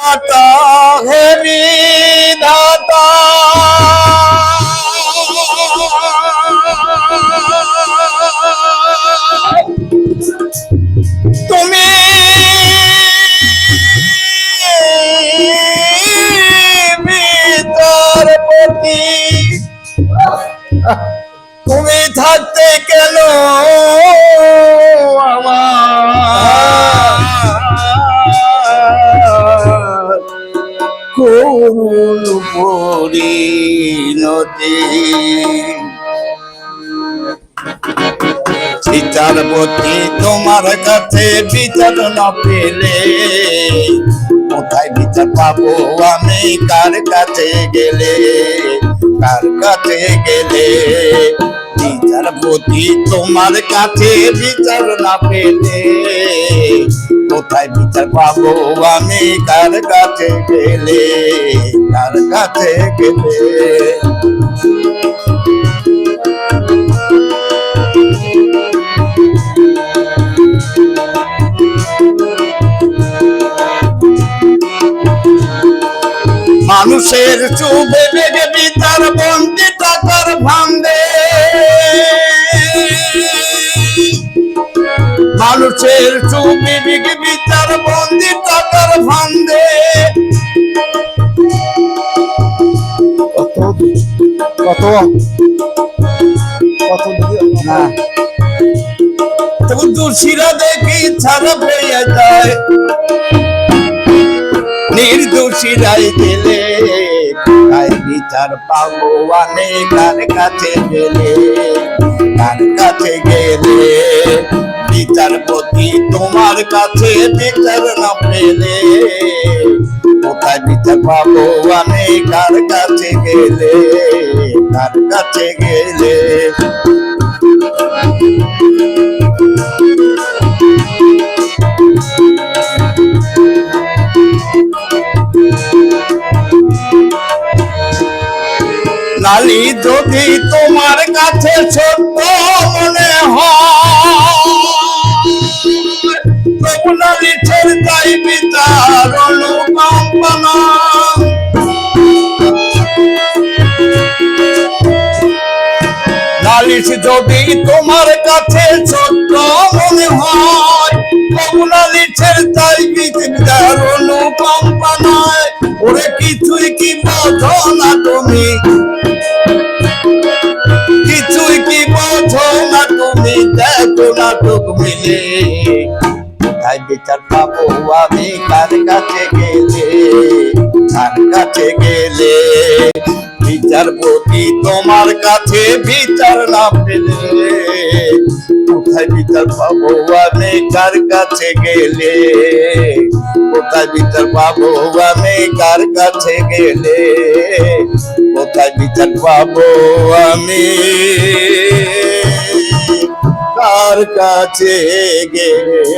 দাতা হে বিধাতা তুমি বিচারপতি তুমি থাকতে কেন আমার করুণ পরিণতি বিচারপতি তোমার কাছে বিচার না পেলে কোথায় বিচার পাবো আমি কার কাছে গেলে বিচারপতি তোমার কাছে বিচার না পেলে কোথায় বিচার পাবো আমি কার কাছে গেলে মানুষের চুবে বেগে বিচার বন্দি টাকার ভাঙে মানুষের চুবে বেগে বিচার বন্দি টাকার ভাঙে কত না তবু দোষীরা দেখি ছাড়া পেয়ে যায় নির্দোষীরাই গেলে তাই বিচার পাবো আমি কার কাছে গেলে বিচারপতি তোমার কাছে বিচার না পেলে কোথায় বিচার পাবো আমি কার কাছে গেলে নালি যদি তোমার কাছে ছোট্ট মনে হয় নালি ছেড়ে তাই বিচার অনুকম্পনা নালিশ যদি তোমার কাছে ছোট্ট মনে হয় নালিশের তাই বিচার অনুকম্পনায় ওরে কিছুই কি বোঝো না তুমি দেখো নাটক মিলে তাই বিচার পাবো আমি কার কাছে গেলে বিচারপতি তোমার কাছে বিচার না পেলে কোথায় বিচার পাবো আমি কার কাছে গেলে কোথায় বিচার পাবো আমি কার কাছে গেলে